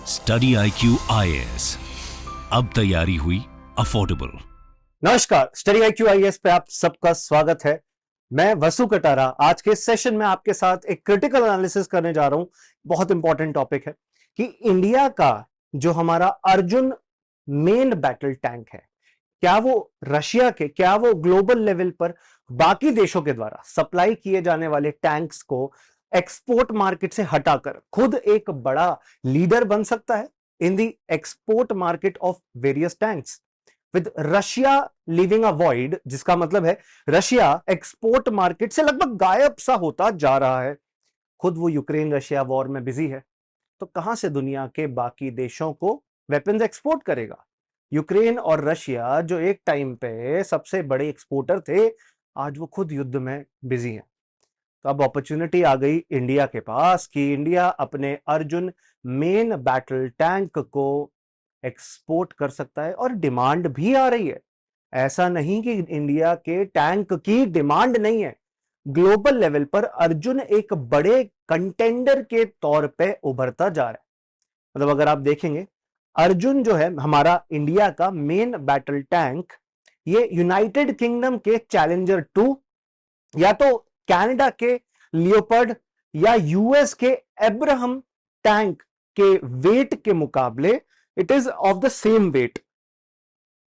Study IQ IAS, अब तैयारी हुई अफोर्डेबल। नमस्कार, स्टडी IQ IAS पे आप सबका स्वागत है। मैं वसु कटारा आज के सेशन में आपके साथ एक क्रिटिकल एनालिसिस करने जा रहा हूं। बहुत इंपॉर्टेंट टॉपिक है कि इंडिया का जो हमारा अर्जुन मेन बैटल टैंक है, क्या वो ग्लोबल लेवल पर बाकी देशों के द्वारा सप्लाई किए जाने वाले टैंक्स को एक्सपोर्ट मार्केट से हटाकर खुद एक बड़ा लीडर बन सकता है in the export market of various tanks, with Russia living a void, जिसका मतलब है रशिया एक्सपोर्ट मार्केट से लगभग गायब सा होता जा रहा है। खुद वो यूक्रेन रशिया वॉर में बिजी है, तो कहां से दुनिया के बाकी देशों को वेपन्स एक्सपोर्ट करेगा? यूक्रेन और रशिया जो एक टाइम पे सबसे बड़े एक्सपोर्टर थे, आज वो खुद युद्ध में बिजी हैं। तो अब अपॉर्चुनिटी आ गई इंडिया के पास कि इंडिया अपने अर्जुन मेन बैटल टैंक को एक्सपोर्ट कर सकता है, और डिमांड भी आ रही है। ऐसा नहीं कि इंडिया के टैंक की डिमांड नहीं है। ग्लोबल लेवल पर अर्जुन एक बड़े कंटेंडर के तौर पे उभरता जा रहा है। मतलब अगर आप देखेंगे, अर्जुन जो है हमारा इंडिया का मेन बैटल टैंक, ये यूनाइटेड किंगडम के चैलेंजर 2 या तो कनाडा के लियोपर्ड या यूएस के एब्राहम टैंक के वेट के मुकाबले it is of the same weight.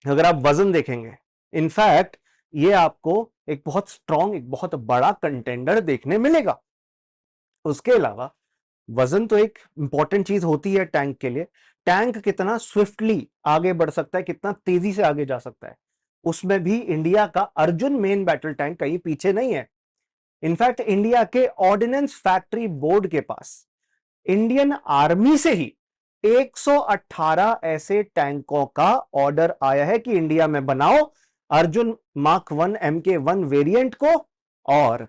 अगर आप वजन देखेंगे, इनफैक्ट ये आपको एक बहुत स्ट्रॉन्ग, एक बहुत बड़ा कंटेंडर देखने मिलेगा। उसके अलावा वजन तो एक इंपॉर्टेंट चीज होती है टैंक के लिए। टैंक कितना स्विफ्टली आगे बढ़ सकता है, कितना तेजी से आगे जा सकता है, उसमें भी इंडिया का अर्जुन मेन बैटल टैंक कहीं पीछे नहीं है। इनफैक्ट इंडिया के ऑर्डिनेंस फैक्ट्री बोर्ड के पास इंडियन आर्मी से ही 118 ऐसे टैंकों का ऑर्डर आया है कि इंडिया में बनाओ अर्जुन मार्क 1 MK1 वेरिएंट को और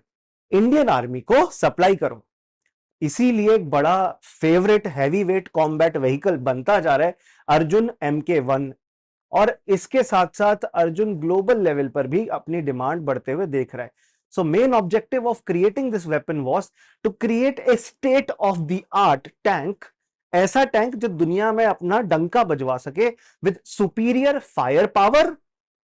इंडियन आर्मी को सप्लाई करो। इसीलिए एक बड़ा favourite heavy weight combat vehicle बनता जा रहा है अर्जुन MK1, और इसके साथ साथ अर्जुन ग्लोबल लेवल पर भी अपनी डिमांड बढ़ते हुए देख रहा है। So main objective of creating this weapon was to create a state of the art tank, ऐसा टैंक जो दुनिया में अपना डंका बजवा सके, with superior fire power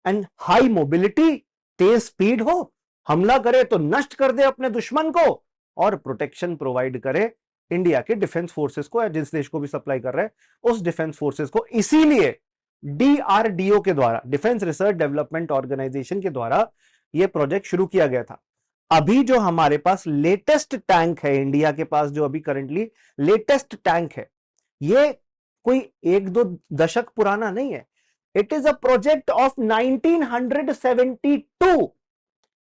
and high mobility, Tej speed हो, हमला करे तो नष्ट कर दे अपने दुश्मन को, और प्रोटेक्शन प्रोवाइड करे इंडिया के डिफेंस फोर्सेस को, या जिस देश को भी सप्लाई कर रहे हैं उस डिफेंस फोर्सेस को। इसीलिए DRDO के द्वारा, डिफेंस रिसर्च डेवलपमेंट ऑर्गेनाइजेशन के द्वारा यह प्रोजेक्ट शुरू किया गया था। अभी जो हमारे पास लेटेस्ट टैंक है, इंडिया के पास जो अभी करंटली लेटेस्ट टैंक है, ये कोई एक दो दशक पुराना नहीं है। It is a project of 1972,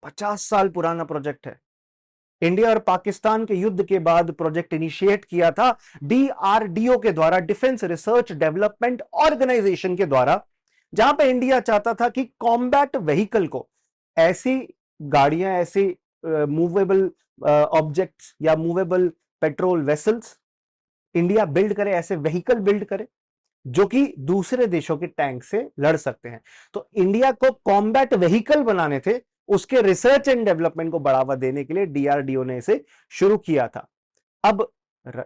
50 साल पुराना प्रोजेक्ट है। इंडिया और पाकिस्तान के युद्ध के बाद प्रोजेक्ट इनिशिएट किया था DRDO के द्वारा, डिफेंस रिसर्च डेवलपमेंट ऑर्गेनाइजेशन के द्वारा, जहां पे इंडिया चाहता था कि कॉम्बैट व्हीकल को, ऐसी गाड़ियां, ऐसी मूवेबल ऑब्जेक्ट्स या movable patrol vessels India build करे, ऐसे व्हीकल बिल्ड करे जो कि दूसरे देशों के टैंक से लड़ सकते हैं। तो इंडिया को कॉम्बैट व्हीकल बनाने थे, उसके रिसर्च एंड डेवलपमेंट को बढ़ावा देने के लिए DRDO ने इसे शुरू किया था। अब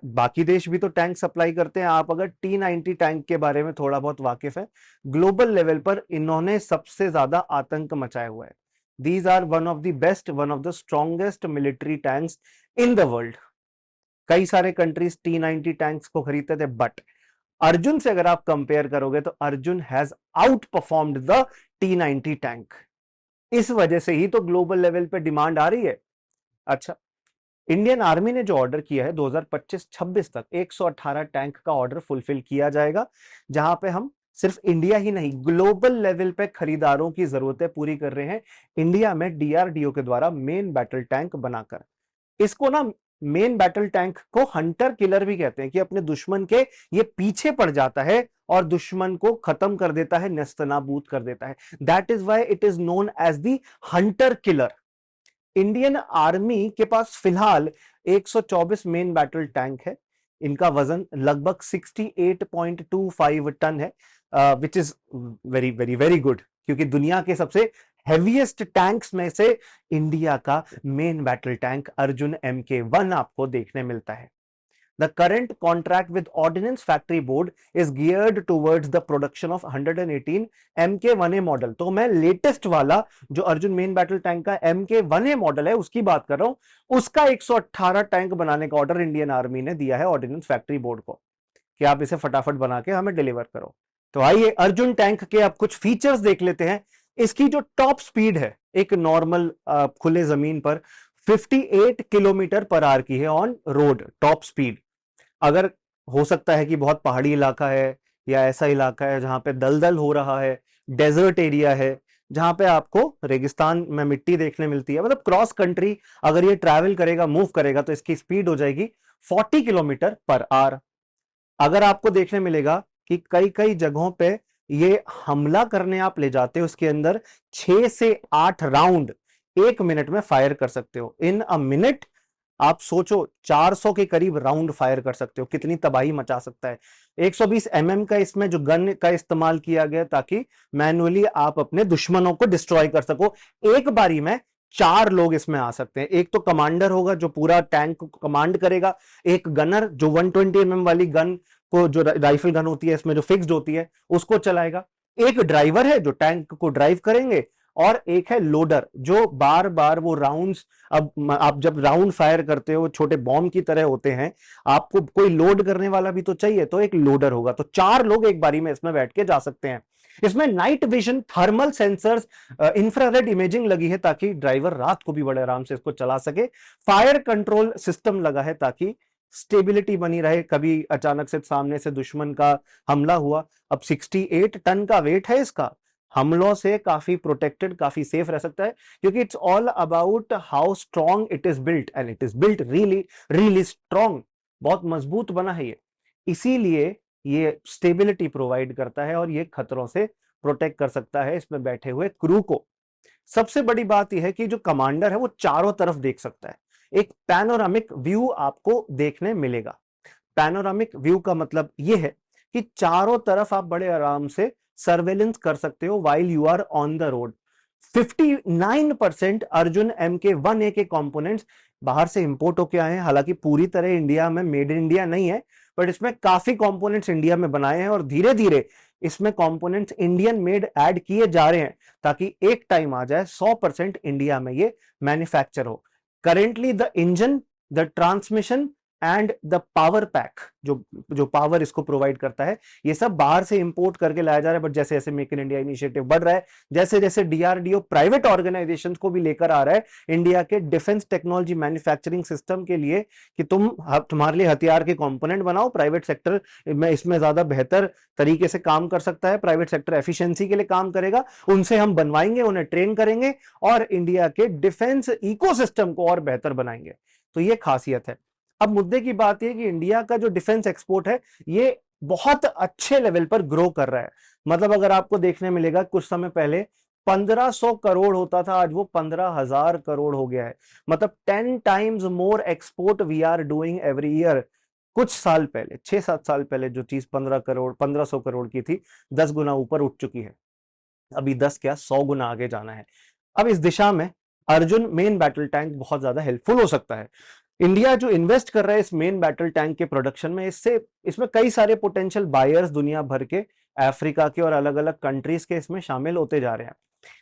बाकी देश भी तो टैंक सप्लाई करते हैं। आप अगर T90 टैंक के बारे में थोड़ा बहुत वाकिफ है, ग्लोबल लेवल पर इन्होंने सबसे ज्यादा आतंक मचाया हुआ है। These are one of the best, one of the strongest military tanks in the world. कई सारे कंट्रीज T90 टैंक्स को खरीदते थे, बट अर्जुन से अगर आप कंपेयर करोगे तो Arjun has out performed the T90 tank. इस वजह से ही तो ग्लोबल लेवल पे डिमांड आ रही है। अच्छा, इंडियन आर्मी ने जो ऑर्डर किया है 2025-26 तक 118 टैंक का ऑर्डर फुलफिल किया जाएगा, जहां पे हम सिर्फ इंडिया ही नहीं, ग्लोबल लेवल पे खरीदारों की जरूरतें पूरी कर रहे हैं इंडिया में DRDO के द्वारा मेन बैटल टैंक बनाकर। इसको ना, मेन बैटल टैंक को हंटर किलर भी कहते हैं, कि अपने दुश्मन के ये पीछे पड़ जाता है और दुश्मन को खत्म कर देता है, नेस्तनाबूद कर देता है। That is why it is known as the hunter killer. Indian army के पास फिलहाल 124 मेन बैटल टैंक है। इनका वजन लगभग 68.25 टन है, which is very very very good, क्योंकि दुनिया के सबसे हेवीएस्ट टैंक्स में से इंडिया का main battle tank Arjun MK1 आपको देखने मिलता है। The current contract with Ordnance Factory Board is geared towards the production of 118 MK1A model. तो मैं लेटेस्ट वाला जो अर्जुन मेन बैटल टैंक का MK1A मॉडल है उसकी बात कर रहा हूं। उसका 118 टैंक बनाने का ऑर्डर इंडियन आर्मी ने दिया है ऑर्डिनेंस फैक्ट्री बोर्ड को कि आप इसे फटाफट बना के हमें डिलीवर करो। तो आइए अर्जुन टैंक के अब कुछ फीचर्स देख लेते हैं। इसकी जो टॉप स्पीड है एक नॉर्मल खुले जमीन पर 58 किलोमीटर पर आवर की है ऑन रोड टॉप स्पीड। अगर हो सकता है कि बहुत पहाड़ी इलाका है या ऐसा इलाका है जहां पे दलदल हो रहा है, डेजर्ट एरिया है, जहां पे आपको रेगिस्तान में मिट्टी देखने मिलती है, मतलब क्रॉस कंट्री अगर ये ट्रैवल करेगा, मूव करेगा, तो इसकी स्पीड हो जाएगी 40 किलोमीटर पर आवर। अगर आपको देखने मिलेगा कि कई कई जगहों पे ये हमला करने आप ले जाते हो, उसके अंदर 6 से 8 राउंड 1 मिनट में फायर कर सकते हो। इन अ मिनट आप सोचो 400 के करीब राउंड फायर कर सकते हो, कितनी तबाही मचा सकता है। 120 का इसमें जो गन का इस्तेमाल किया गया ताकि मैन्युअली आप अपने दुश्मनों को डिस्ट्रॉय कर सको। एक बारी में 4 लोग इसमें आ सकते हैं। एक तो कमांडर होगा जो पूरा टैंक को कमांड करेगा, एक गनर जो 120 वाली गन को, जो राइफल गन होती है इसमें जो फिक्स्ड होती है, उसको चलाएगा, एक ड्राइवर है जो टैंक को ड्राइव करेंगे, और एक है लोडर जो बार बार वो राउंड्स, अब आप जब राउंड फायर करते हो छोटे बॉम्ब की तरह होते हैं, आपको कोई लोड करने वाला भी तो चाहिए, तो एक लोडर होगा। तो 4 लोग एक बारी में इसमें बैठ के जा सकते हैं। इसमें night vision, thermal sensors, infrared imaging लगी है ताकि ड्राइवर रात को भी बड़े आराम से इसको चला सके। फायर कंट्रोल सिस्टम लगा है ताकि स्टेबिलिटी बनी रहे, कभी अचानक से सामने से दुश्मन का हमला हुआ। अब 68 टन का वेट है इसका, हमलों से काफी प्रोटेक्टेड, काफी सेफ रह सकता है, क्योंकि it's all about how strong it is built, and it is built really really strong. बहुत मजबूत बना है ये, इसीलिए ये स्टेबिलिटी प्रोवाइड करता है और ये खतरों से प्रोटेक्ट कर सकता है इसमें बैठे हुए क्रू को। सबसे बड़ी बात यह है कि जो कमांडर है वो चारों तरफ देख सकता है। एक पैनोरामिक व्यू आपको देखने मिलेगा। पैनोरामिक व्यू का मतलब यह है कि चारों तरफ आप बड़े आराम से सर्वेलेंस कर सकते हो while you are on the road. 59% Arjun MK1A के कंपोनेंट्स बाहर से इंपोर्ट होके आए हैं। हालांकि पूरी तरह इंडिया में मेड इन इंडिया नहीं है, बट इसमें काफी कंपोनेंट्स इंडिया में बनाए हैं और धीरे धीरे इसमें कंपोनेंट्स इंडियन मेड ऐड किए जा रहे हैं ताकि एक टाइम आ जाए 100% इंडिया में ये मैन्युफैक्चर हो। Currently the engine, the transmission and the power pack, जो पावर इसको प्रोवाइड करता है, ये सब बाहर से इंपोर्ट करके लाया जा रहा है। बट जैसे जैसे मेक इन इंडिया इनिशिएटिव बढ़ रहा है, जैसे जैसे DRDO प्राइवेट ऑर्गेनाइजेशंस को भी लेकर आ रहा है इंडिया के डिफेंस टेक्नोलॉजी मैन्युफैक्चरिंग सिस्टम के लिए कि तुम्हारे लिए हथियार के कंपोनेंट बनाओ, प्राइवेट सेक्टर में इसमें ज्यादा बेहतर तरीके से काम कर सकता है, प्राइवेट सेक्टर एफिशिएंसी के लिए काम करेगा, उनसे हम बनवाएंगे, उन्हें ट्रेन करेंगे और इंडिया के डिफेंस इकोसिस्टम को और बेहतर बनाएंगे। तो ये खासियत है। अब मुद्दे की बात यह कि इंडिया का जो डिफेंस एक्सपोर्ट है ये बहुत अच्छे लेवल पर ग्रो कर रहा है। मतलब अगर आपको देखने मिलेगा कुछ समय पहले 1500 करोड़ होता था, आज वो 15,000 करोड़ हो गया है। मतलब 10 times more export we are doing every year. कुछ साल पहले, 6-7 साल पहले जो चीज 1500 करोड़ की थी, 10 गुना ऊपर उठ चुकी है। अभी 10 क्या 100 गुना आगे जाना है। अब इस दिशा में अर्जुन मेन बैटल टैंक बहुत ज्यादा हेल्पफुल हो सकता है। इंडिया जो इन्वेस्ट कर रहा है इस मेन बैटल टैंक के प्रोडक्शन में, इसमें कई सारे पोटेंशियल बायर्स दुनिया भर के, अफ्रीका के और अलग अलग कंट्रीज के इसमें शामिल होते जा रहे हैं,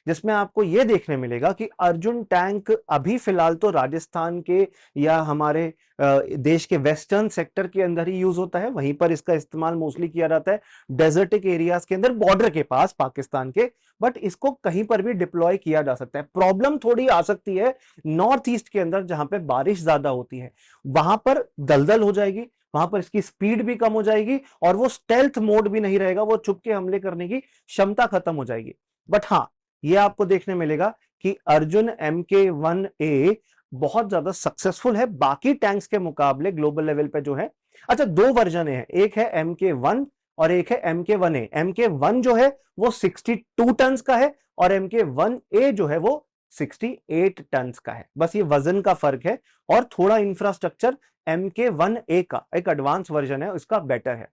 जिसमें आपको यह देखने मिलेगा कि अर्जुन टैंक अभी फिलहाल तो राजस्थान के या हमारे देश के वेस्टर्न सेक्टर के अंदर ही यूज होता है। वहीं पर इसका इस्तेमाल मोस्टली किया जाता है डेजर्टिक एरियाज के अंदर, बॉर्डर के पास पाकिस्तान के, बट इसको कहीं पर भी डिप्लॉय किया जा सकता है। प्रॉब्लम थोड़ी आ सकती है नॉर्थ ईस्ट के अंदर जहां पे बारिश ज्यादा होती है, वहां पर दलदल हो जाएगी, वहां पर इसकी स्पीड भी कम हो जाएगी और वो स्टेल्थ मोड भी नहीं रहेगा, वो छुप के हमले करने की क्षमता खत्म हो जाएगी। बट हाँ, ये आपको देखने मिलेगा कि अर्जुन MK1A बहुत ज्यादा सक्सेसफुल है बाकी टैंक्स के मुकाबले ग्लोबल लेवल पे जो है। अच्छा, 2 वर्जन है, एक है MK1 और एक है MK1A। MK1 जो है वो 62 टन का है और MK1A जो है वो 68 टन का है। बस ये वजन का फर्क है और थोड़ा इंफ्रास्ट्रक्चर MK1A का एक एडवांस वर्जन है, उसका बेटर है।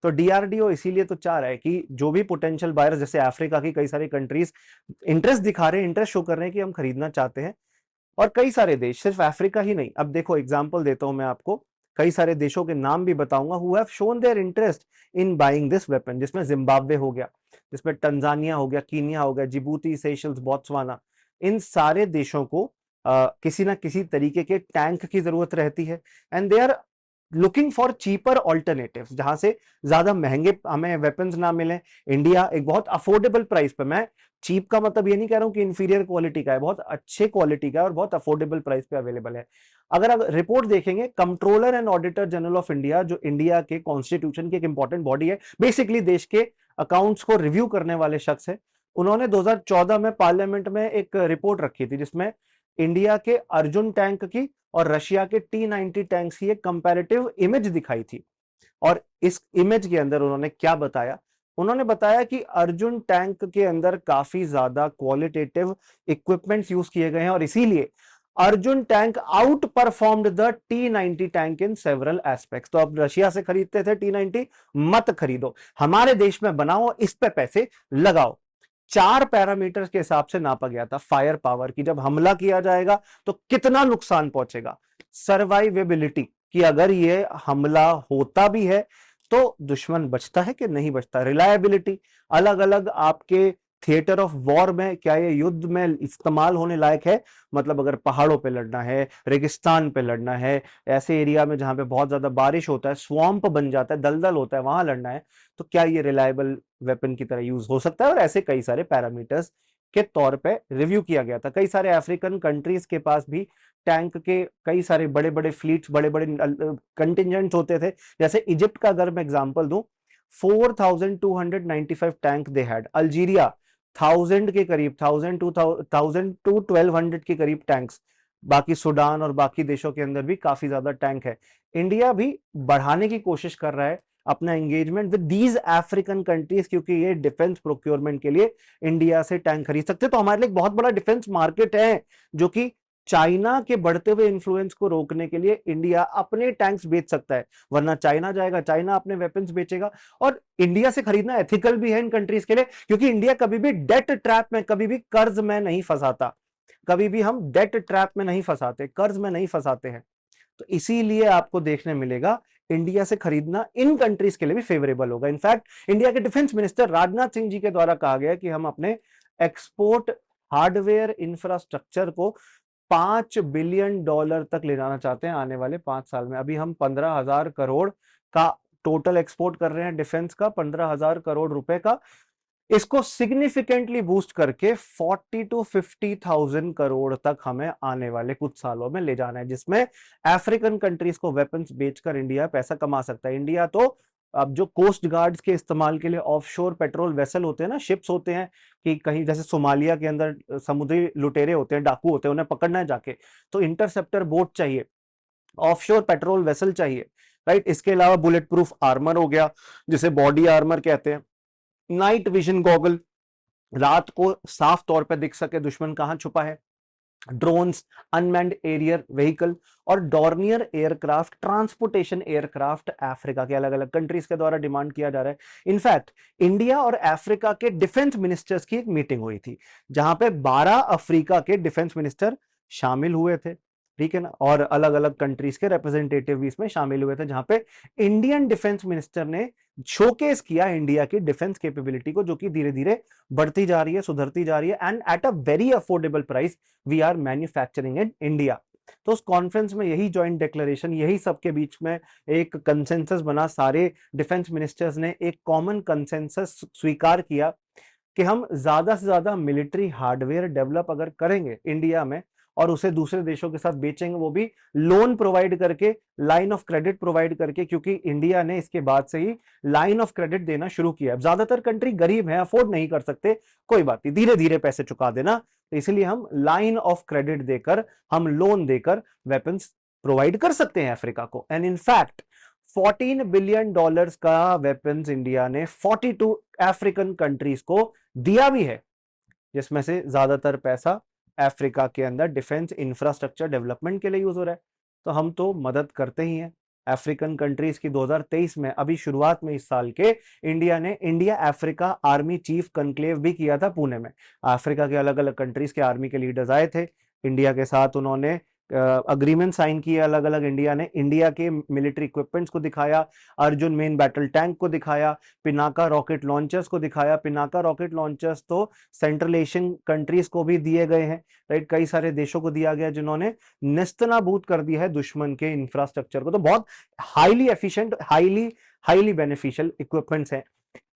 तो DRDO इसीलिए तो चाह रहा है कि जो भी पोटेंशियल बायर्स, जैसे अफ्रीका की कई सारी कंट्रीज इंटरेस्ट दिखा रहे हैं, इंटरेस्ट शो कर रहे हैं कि हम खरीदना चाहते हैं, और कई सारे देश, सिर्फ अफ्रीका ही नहीं। अब देखो एग्जांपल देता हूं मैं आपको, कई सारे देशों के नाम भी बताऊंगा who have shown their interest in buying this weapon, जिसमें जिम्बाब्वे हो गया, जिसमें टंजानिया हो गया, कीनिया हो गया, जिबूती, सेशल्स, बोत्सवाना। इन सारे देशों को किसी ना किसी तरीके के टैंक की जरूरत रहती है, and they are looking for cheaper alternatives, जहां से ज्यादा महंगे हमें वेपन्स ना मिले। इंडिया एक बहुत अफोर्डेबल प्राइस पे, मैं चीप का मतलब ये नहीं कह रहा हूं कि इंफीरियर क्वालिटी का है, बहुत अच्छे क्वालिटी का है और बहुत अफोर्डेबल प्राइस पे अवेलेबल है। अगर आप रिपोर्ट देखेंगे, controller and auditor general of India, जो इंडिया के कॉन्स्टिट्यूशन की एक इंपॉर्टेंट बॉडी है, बेसिकली देश के अकाउंट्स को रिव्यू करने वाले शख्स है, उन्होंने 2014 में पार्लियामेंट में एक रिपोर्ट रखी थी जिसमें इंडिया के अर्जुन टैंक की और रशिया के T-90 टैंक्स की एक कंपैरेटिव इमेज दिखाई थी। और इस इमेज के अंदर उन्होंने क्या बताया, उन्होंने बताया कि अर्जुन टैंक के अंदर काफी ज्यादा क्वालिटेटिव इक्विपमेंट्स यूज किए गए हैं और इसीलिए Arjun tank out performed the T-90 tank in several aspects. तो अब रशिया से खरीदते थे T-90, मत खरीदो, हमारे देश में बनाओ, इस पे पैसे लगाओ। 4 पैरामीटर्स के हिसाब से नापा गया था फायर पावर की, जब हमला किया जाएगा तो कितना नुकसान पहुंचेगा, सर्वाइवेबिलिटी कि अगर ये हमला होता भी है तो दुश्मन बचता है कि नहीं बचता, रिलायबिलिटी, अलग अलग आपके थिएटर ऑफ वॉर में क्या ये युद्ध में इस्तेमाल होने लायक है, मतलब अगर पहाड़ों पे लड़ना है, रेगिस्तान पे लड़ना है, ऐसे एरिया में जहां पे बहुत ज्यादा बारिश होता है, स्वैम्प बन जाता है, दलदल होता है, वहां लड़ना है, तो क्या ये रिलायबल वेपन की तरह यूज हो सकता है। और ऐसे कई सारे पैरामीटर्स के तौर पे रिव्यू किया गया था। कई सारे अफ्रीकन कंट्रीज के पास भी टैंक के कई सारे बड़े बड़े फ्लीट्स, बड़े बड़े कंटिजेंट्स होते थे। जैसे इजिप्ट का अगर मैं एग्जांपल दूं, 4295 टैंक दे हैड। अल्जीरिया 1000 के करीब, 1000 टू 1200 के करीब टैंक्स। बाकी सूडान और बाकी देशों के अंदर भी काफी ज्यादा टैंक है। इंडिया भी बढ़ाने की कोशिश कर रहा है अपना engagement with these African countries, क्योंकि ये डिफेंस प्रोक्योरमेंट के लिए इंडिया से टैंक खरीद सकते हैं। तो हमारे लिए एक बहुत बड़ा डिफेंस मार्केट है, जो कि चाइना के बढ़ते हुए इंफ्लुएंस को रोकने के लिए इंडिया अपने टैंक्स बेच सकता है, वरना चाइना जाएगा, चाइना अपने वेपन्स बेचेगा। और इंडिया से खरीदना एथिकल भी है इन कंट्रीज के लिए, क्योंकि इंडिया कभी भी डेट ट्रैप में, कभी भी कर्ज में नहीं फंसाता, कभी भी हम डेट ट्रैप में नहीं फंसाते, कर्ज में नहीं फंसाते हैं। तो इसीलिए आपको देखने मिलेगा इंडिया से खरीदना इन कंट्रीज के लिए भी फेवरेबल होगा। इनफैक्ट इंडिया के डिफेंस मिनिस्टर राजनाथ सिंह जी के द्वारा कहा गया कि हम अपने एक्सपोर्ट हार्डवेयर इंफ्रास्ट्रक्चर को $5 बिलियन तक ले जाना चाहते हैं आने वाले 5 साल में। अभी हम 15,000 करोड़ का टोटल एक्सपोर्ट कर रहे हैं डिफेंस का, 15,000 करोड़ रुपए का। इसको सिग्निफिकेंटली बूस्ट करके 40 टू 50,000 करोड़ तक हमें आने वाले कुछ सालों में ले जाना है, जिसमें अफ्रीकन कंट्रीज को वेपन्स बेचकर इंडिया पैसा कमा सकता है। इंडिया तो अब जो कोस्ट गार्ड्स के इस्तेमाल के लिए ऑफशोर पेट्रोल वेसल होते हैं ना, शिप्स होते हैं, कि कहीं जैसे सोमालिया के अंदर समुद्री लुटेरे होते हैं, डाकू होते हैं, उन्हें पकड़ना है जाके, तो इंटरसेप्टर बोट चाहिए, ऑफशोर पेट्रोल वेसल चाहिए, राइट। इसके अलावा बुलेट प्रूफ आर्मर हो गया, जिसे बॉडी आर्मर कहते हैं, नाइट विजन गॉगल, रात को साफ तौर पर दिख सके दुश्मन कहां छुपा है, ड्रोन्स, अनमैन्ड एरियर व्हीकल और Dornier aircraft, transportation aircraft Africa के अलग अलग कंट्रीज के द्वारा डिमांड किया जा रहा है। इनफैक्ट इंडिया और अफ्रीका के डिफेंस मिनिस्टर्स की एक मीटिंग हुई थी, जहां पे 12 अफ्रीका के डिफेंस मिनिस्टर शामिल हुए थे, ठीक है ना, और अलग अलग कंट्रीज के रिप्रेजेंटेटिव भी इसमें शामिल हुए थे, जहां पे इंडियन डिफेंस मिनिस्टर ने शोकेस किया इंडिया की डिफेंस कैपेबिलिटी को, जो कि धीरे धीरे बढ़ती जा रही है, सुधरती जा रही है, and at a very affordable price we are manufacturing in India. तो उस कॉन्फ्रेंस में यही जॉइंट डिक्लेरेशन, यही सबके बीच में एक कंसेंसस बना, सारे डिफेंस मिनिस्टर्स ने एक कॉमन कंसेंसस स्वीकार किया कि हम ज्यादा से ज्यादा मिलिट्री हार्डवेयर डेवलप अगर करेंगे इंडिया में और उसे दूसरे देशों के साथ बेचेंगे, वो भी लोन प्रोवाइड करके, लाइन ऑफ क्रेडिट प्रोवाइड करके, क्योंकि इंडिया ने इसके बाद से ही लाइन ऑफ क्रेडिट देना शुरू किया है। ज्यादातर कंट्री गरीब हैं, अफोर्ड नहीं कर सकते, कोई बात नहीं, धीरे धीरे पैसे चुका देना, तो इसलिए हम लाइन ऑफ क्रेडिट देकर, हम लोन देकर वेपन्स प्रोवाइड कर सकते हैं अफ्रीका को। एंड इनफैक्ट $14 बिलियन का वेपन्स इंडिया ने 42 अफ्रीकन कंट्रीज को दिया भी है, जिसमें से ज्यादातर पैसा अफ्रीका के अंदर डिफेंस इंफ्रास्ट्रक्चर डेवलपमेंट के लिए यूज हो रहा है। तो हम तो मदद करते ही हैं अफ्रीकन कंट्रीज की। 2023 में, अभी शुरुआत में इस साल के, इंडिया ने India Africa army chief conclave भी किया था पुणे में। अफ्रीका के अलग अलग कंट्रीज के आर्मी के लीडर्स आए थे, इंडिया के साथ उन्होंने अग्रीमेंट साइन किए अलग अलग इंडिया ने। इंडिया के मिलिट्री इक्विपमेंट्स को दिखाया, अर्जुन मेन बैटल टैंक को दिखाया, पिनाका रॉकेट लॉन्चर्स को दिखाया। पिनाका रॉकेट लॉन्चर्स तो सेंट्रल एशियन कंट्रीज को भी दिए गए हैं, राइट, कई सारे देशों को दिया गया जिन्होंने नेस्तनाबूद कर दिया है दुश्मन के इंफ्रास्ट्रक्चर को। तो बहुत highly efficient, highly beneficial equipments हैं।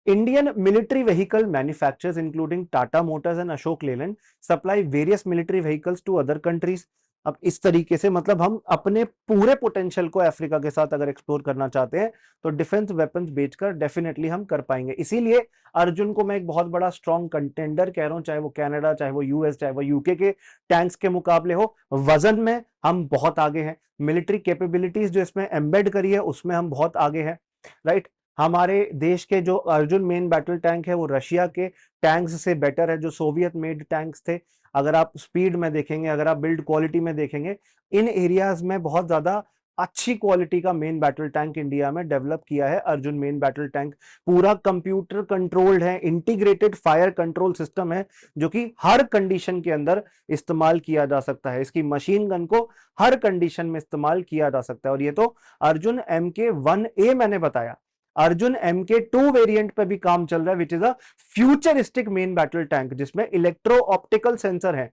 Indian military vehicle manufacturers, including Tata Motors and Ashok Leyland, supply various military vehicles to other countries. अब इस तरीके से मतलब हम अपने पूरे पोटेंशियल को अफ्रीका के साथ अगर एक्सप्लोर करना चाहते हैं तो डिफेंस वेपन्स बेचकर डेफिनेटली हम कर पाएंगे। इसीलिए अर्जुन को मैं एक बहुत बड़ा स्ट्रॉन्ग कंटेंडर कह रहा हूं, चाहे वो कनाडा, चाहे वो यूएस, चाहे वो यूके के टैंक्स के मुकाबले हो। वजन में हम बहुत आगे हैं, मिलिट्री कैपेबिलिटीज जो इसमें एम्बेड करी है उसमें हम बहुत आगे हैं, राइट। हमारे देश के जो अर्जुन मेन बैटल टैंक है वो रशिया के टैंक्स से बेटर है, जो सोवियत मेड टैंक्स थे। अगर आप स्पीड में देखेंगे, अगर आप बिल्ड क्वालिटी में देखेंगे, इन एरियाज में बहुत ज्यादा अच्छी क्वालिटी का मेन बैटल टैंक इंडिया में डेवलप किया है अर्जुन मेन बैटल टैंक। पूरा कंप्यूटर कंट्रोल्ड है, इंटीग्रेटेड फायर कंट्रोल सिस्टम है जो कि हर कंडीशन के अंदर इस्तेमाल किया जा सकता है। इसकी मशीन गन को हर कंडीशन में इस्तेमाल किया जा सकता है। और ये तो अर्जुन MK1A मैंने बताया, अर्जुन MK2 वेरिएंट पे भी काम चल रहा है, which is a futuristic main battle tank जिसमें इलेक्ट्रो ऑप्टिकल सेंसर है।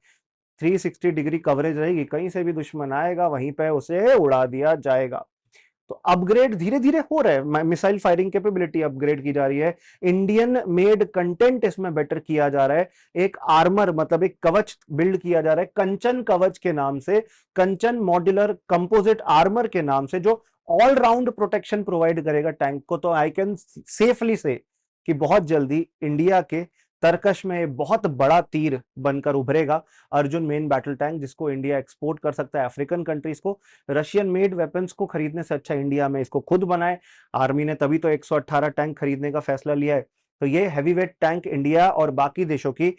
360 डिग्री कवरेज रहेगी, कहीं से भी दुश्मन आएगा वहीं पे उसे उड़ा दिया जाएगा। तो अपग्रेड धीरे धीरे हो रहा है, मिसाइल फायरिंग कैपेबिलिटी अपग्रेड की जा रही है, इंडियन मेड कंटेंट इसमें बेटर किया जा रहा है, एक आर्मर मतलब एक कवच बिल्ड किया जा रहा है कंचन कवच के नाम से, कंचन मॉड्यूलर कंपोजिट आर्मर के नाम से, जो ऑल राउंड प्रोटेक्शन प्रोवाइड करेगा टैंक को। तो आई कैन सेफली से कि बहुत जल्दी इंडिया के तरकश में बहुत बड़ा तीर बनकर उभरेगा अर्जुन मेन बैटल टैंक, जिसको इंडिया एक्सपोर्ट कर सकता है अफ्रीकन कंट्रीज को। रशियन मेड वेपन्स को खरीदने से अच्छा इंडिया में इसको खुद बनाए। आर्मी ने तभी तो 118 टैंक खरीदने का फैसला लिया है। तो ये हैवीवेट टैंक इंडिया और बाकी देशों की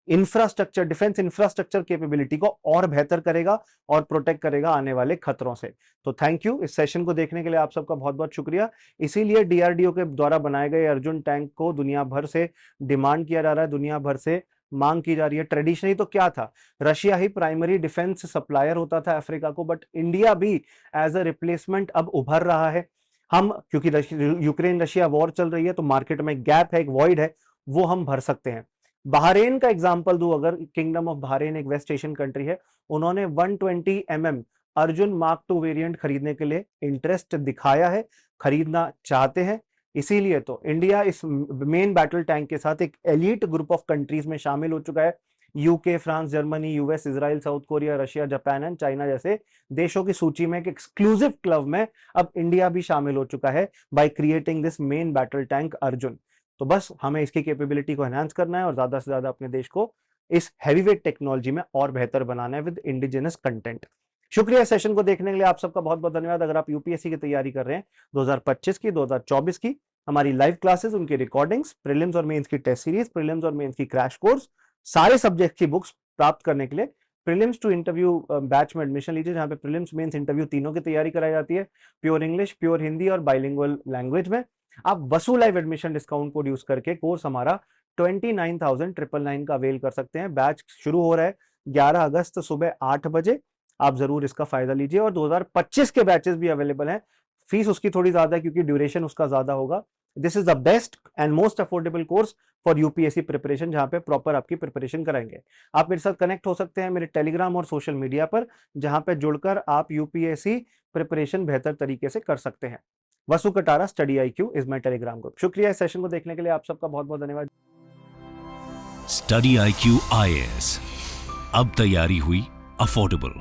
इंफ्रास्ट्रक्चर, डिफेंस इंफ्रास्ट्रक्चर कैपेबिलिटी को और बेहतर करेगा और प्रोटेक्ट करेगा आने वाले खतरों से। तो थैंक यू, इस सेशन को देखने के लिए आप सबका बहुत बहुत शुक्रिया। इसीलिए डीआरडीओ के द्वारा बनाए गए अर्जुन टैंक को दुनिया भर से डिमांड किया जा रहा है, दुनिया भर से मांग की जा रही है। ट्रेडिशनली तो क्या था, रशिया ही प्राइमरी डिफेंस सप्लायर होता था अफ्रीका को, बट इंडिया भी एज अ रिप्लेसमेंट अब उभर रहा है। हम क्योंकि यूक्रेन रशिया वॉर चल रही है तो मार्केट में गैप है, एक वॉइड है, वो हम भर सकते हैं। बहरेन का एग्जांपल दूं अगर, किंगडम ऑफ बहरेन एक वेस्ट एशियन कंट्री है, उन्होंने 120 mm अर्जुन मार्क 2 वेरिएंट खरीदने के लिए इंटरेस्ट दिखाया है, खरीदना चाहते हैं। इसीलिए तो इंडिया इस मेन बैटल टैंक के साथ एक एलीट ग्रुप ऑफ कंट्रीज में शामिल हो चुका है। UK, France, Germany, US, Israel, south Korea, Russia, Japan and China जैसे देशों की सूची में एक एक्सक्लूसिव क्लब में अब इंडिया भी शामिल हो चुका है by creating this main battle tank Arjun. तो बस हमें इसकी कैपेबिलिटी को एनहांस करना है और ज्यादा से ज्यादा अपने देश को इस हैवीवेट टेक्नोलॉजी में और बेहतर बनाना है विद इंडिजिनस कंटेंट। शुक्रिया सेशन को देखने के लिए, आप सबका बहुत बहुत धन्यवाद। अगर आप यूपीएससी की तैयारी कर रहे हैं 2025 की, 2024 की, हमारी लाइव क्लासेस, उनकी रिकॉर्डिंग्स, प्रीलिम्स और मेंस की टेस्ट सीरीज, प्रीलिम्स और मेंस की क्रैश कोर्स, सारे सब्जेक्ट की बुक्स प्राप्त करने के लिए प्रीलिम्स टू इंटरव्यू बैच में एडमिशन लीजिए, जहां पे प्रीलिम्स मेंस इंटरव्यू तीनों की तैयारी कराई जाती है, प्योर इंग्लिश, प्योर हिंदी और बाइलिंगुअल लैंग्वेज में। आप वसू live admission discount code use करके कोर्स हमारा 29,999 का अवेल कर सकते हैं। बैच शुरू हो रहा है 11 अगस्त सुबह 8 बजे, आप जरूर इसका फायदा लीजिए। और 2025 के बैचेस भी अवेलेबल हैं, फीस उसकी थोड़ी ज्यादा है क्योंकि ड्यूरेशन उसका ज्यादा होगा। This is the best and most affordable course for UPSC preparation, जहां पे प्रॉपर आपकी प्रिपरेशन कराएंगे। आप मेरे साथ कनेक्ट हो सकते हैं मेरे टेलीग्राम और सोशल मीडिया पर, जहां पे जुड़कर आप यूपीएससी प्रिपरेशन बेहतर तरीके से कर सकते हैं। Vasu Katara study IQ is my Telegram group. शुक्रिया इस सेशन को देखने के लिए, आप सबका बहुत बहुत धन्यवाद। स्टडी IQ IAS, अब तैयारी हुई अफोर्डेबल।